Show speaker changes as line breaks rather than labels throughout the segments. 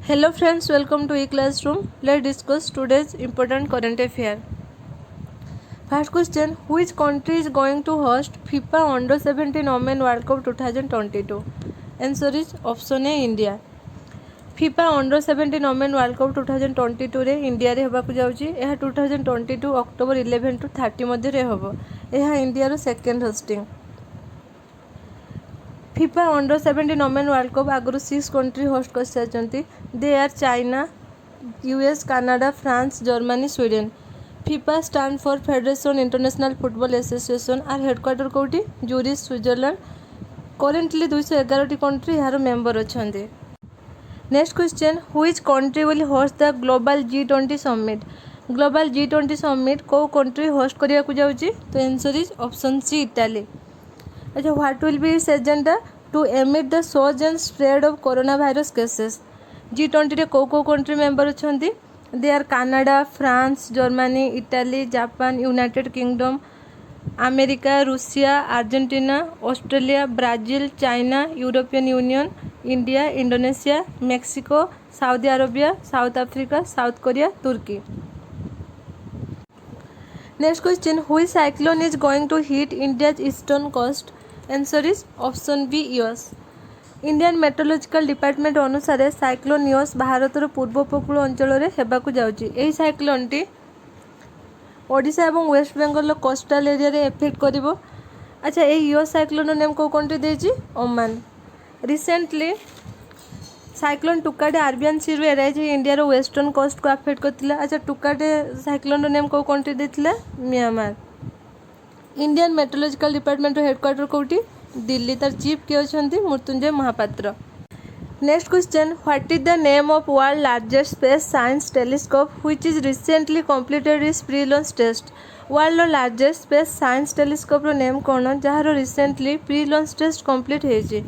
Hello friends, welcome to e-classroom. Let's discuss today's important current affair. First question, which country is going to host FIFA Under 17 Women World Cup 2022? Answer is option A, India. FIFA Under 17 Women World Cup 2022 रे India रे होबाकु जाउची। एहा 2022 October 11 to 30 मध्ये रे होबो। एहा India रो second hosting. FIFA Under 17 Women World Cup आगुरु 6 कंट्री होस्ट कर सारचंती। They are China, US, Canada, France, Germany, Sweden. FIFA stand for federation international football association आर हेडक्वार्टर कोठी ज्यूरिच, स्विट्जरलैंड। करेंटली 211 टी कंट्री यार मेंबर अछंती। Next question, which country will host the global G20 summit? Global G20 summit को country host करिया को जाउची? तो answer is option C, Italy. अच्छा, what will be its agenda? To emit the सोज and spread of corona virus cases. G20 रे को country member अछंती? They are Canada, France, Germany, Italy, Japan, United Kingdom, America, Russia, Argentina, Australia, Brazil, China, European Union, India, Indonesia, Mexico, Saudi Arabia, South Africa, South Korea, Turkey. Next question, which cyclone is going to hit India's eastern coast? Answer is option B, Yaas. Indian meteorological department अनुसार cyclone EOS भारतर पूर्व उपकूल अंचल में हेबाकु जाउची। एही cyclone टी ओडिशा और West Bengal coastal area रे एफेक्ट करिवो। अच्छा, एही इयोस साइक्लोन नेम को कंट्री देची? Oman. Recently cyclone Tauktae Arabian sea रू एराइज इंडिया रो वेस्टर्न कोस्ट को अफेक्ट करथिला। अच्छा, टुकाटे साइक्लोन नेम को कंट्री देथिला? Myanmar. Indian meteorological department headquarter कोठी? दिल्ली। तार चीफ के अछंती Mrityunjay Mahapatra. Next question, what is the name of world largest space science telescope which is recently completed it's pre launch test? World रो largest space science telescope रो name कोन जहारो recently pre launch test complete हेची?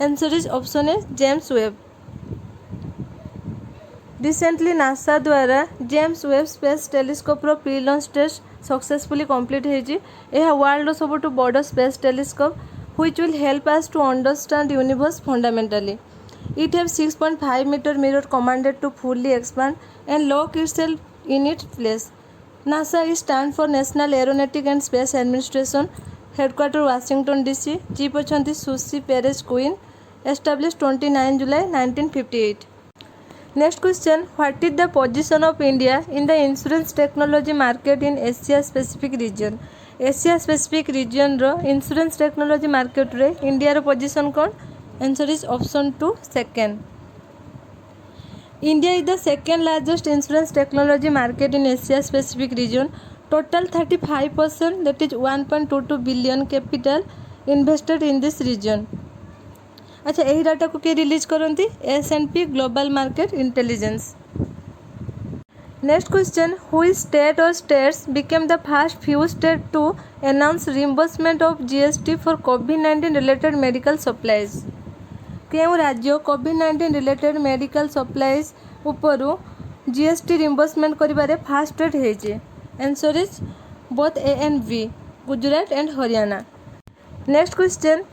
Answer is option A, James Webb. Recently NASA द्वारा James Webb space telescope रो pre launch test successfully complete हेची। एहा world रो सबटु बड़ space telescope which will help us to understand universe fundamentally. It has 6.5 meter mirror commanded to fully expand and lock itself in its place. NASA is stand for National Aeronautic and Space Administration, headquarter Washington DC. Chief अछंती सुसी Perez queen, established 29 July 1958. Next question, what is the position of India in the insurance technology market in Asia Pacific region? Asia specific region रो insurance technology market रे India रो position कौन? Answer is option 2, second. India is the second largest insurance technology market in Asia specific region. Total 35% that is 1.22 billion capital invested in this region. अच्छा, यही data को किए release करती? S&P global market intelligence. Next question, which state or states became the first few states to announce reimbursement of GST for COVID-19 related medical supplies? केउ राज्य COVID-19 related medical supplies उपरु GST reimbursement करिबारे first state हेजे? Answer is both A and B, Gujarat and Haryana. Next question,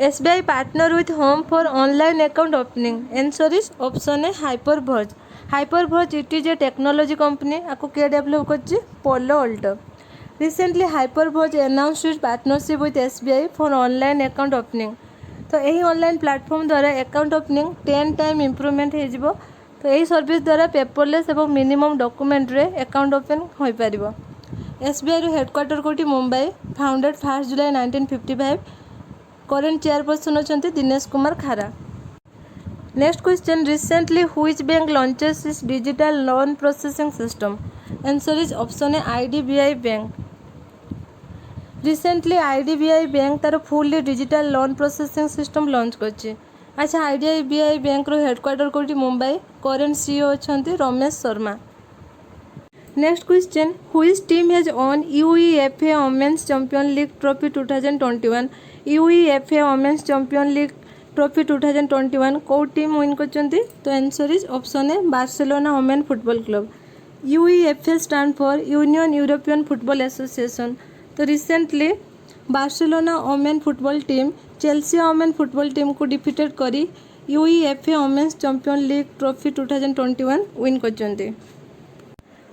SBI partner with Home for online account opening. Answer is option A, HyperVerge. HyperVerge it is a technology company. आपको किए develop कर? Palo Alto. Recently HyperVerge announce its partnership with SBI for online account opening. तो यही online platform द्वारा account opening 10 time improvement हो। तो यही service द्वारा पेपरलेस और मिनिमम डॉक्यूमेंट रे अकाउंट ओपन हो पार। SBI रो हेडक्वार्टर कोठी? Mumbai. Founded 1 July 1955। Current chairperson अछंती Dinesh Kumar Khara. Next question, recently which bank launches its digital loan processing system? Answer is option A, IDBI bank. Recently IDBI bank तार fully digital loan processing system launch करछि। अच्छा, IDBI bank रो headquarter कोठी? Mumbai. Current CEO अछंती Ramesh Sharma. Next question, which team has won UEFA women's champion league trophy 2021? UEFA women's champion league trophy 2021 को team win करचंती? तो answer is option A, Barcelona women football club. UEFA stand for union European football association. तो recently Barcelona women football team Chelsea women football team को defeated करी UEFA women's champion league trophy 2021 win करछन्ते।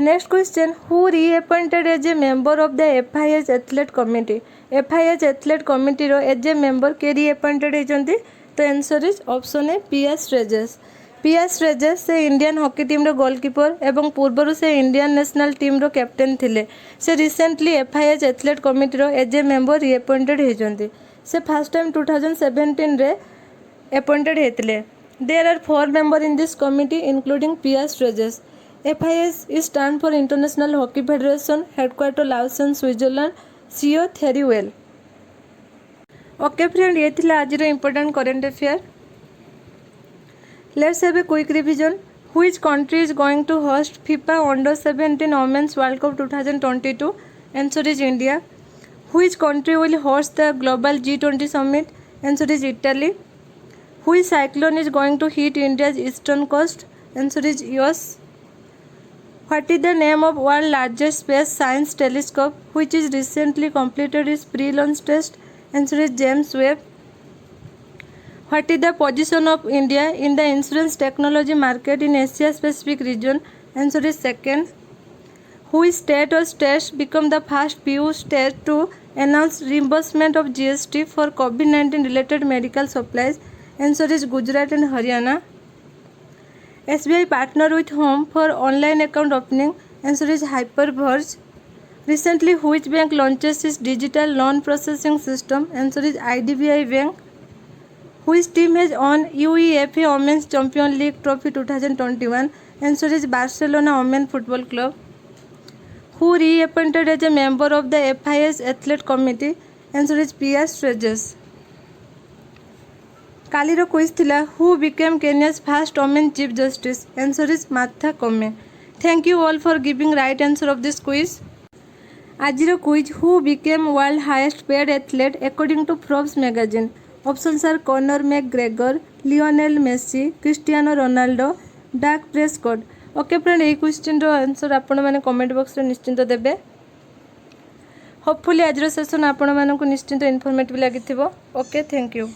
Next question, who reappointed as a member of the FIH athlete committee. FIH athlete committee रो as a member के reappointed होइछन्ते, तो answer is option A PS Sreejesh. PS Sreejesh से Indian hockey team रो goalkeeper एवं पूर्वर से इंडियन नेशनल टीम रो कैप्टेन थिले। से रिसेंटली एफआईएच एथलेट कमिटी रो एज ए मेंबर रीअपॉइंटेड होइछन्ते। से फर्स्ट टाइम 2017 रे अपॉइंटेड हेतले। There are 4 member in this committee including PS Sreejesh. FIS is stand for International Hockey Federation, headquarter Lausanne, Switzerland, CEO Thierry Well. Okay friend, ये थिला आज रो important current affair. Let's have a quick revision. Which country is going to host FIFA Under-17 Women's World Cup 2022? Answer is India. Which country will host the Global G20 Summit? Answer is Italy. Which cyclone is going to hit India's eastern coast? Answer is US. What is the name of world's largest space science telescope which is recently completed its pre-launch test? Answer is James Webb. What is the position of India in the insurance technology market in Asia Pacific region? Answer is second. Which state or states become the first PU state to announce reimbursement of GST for COVID-19 related medical supplies? Answer is Gujarat and Haryana. SBI partner with whom for online account opening? Answer is Hyperverge. Recently, which bank launches its digital loan processing system? Answer is IDBI Bank. Which team has won UEFA Women's Champion League Trophy 2021? Answer is Barcelona Women Football Club. Who reappointed as a member of the FIS Athlete Committee? Answer is PS Regis. कालीर quiz थिला, who became Kenya's first women chief justice? Answer is Martha Koome. Thank you all for giving right answer of this quiz. आजिर quiz, who became world highest paid athlete according to Forbes magazine? Options are Conor McGregor, Lionel Messi, Cristiano Ronaldo, Dak Prescott. Okay friend, ये question रो answer आपण माने comment box रे निश्चिंत देबे। Hopefully आजिर session आपण मानकु निश्चिंत इन्फॉर्मेटिव लागिथिबो। Okay, thank you.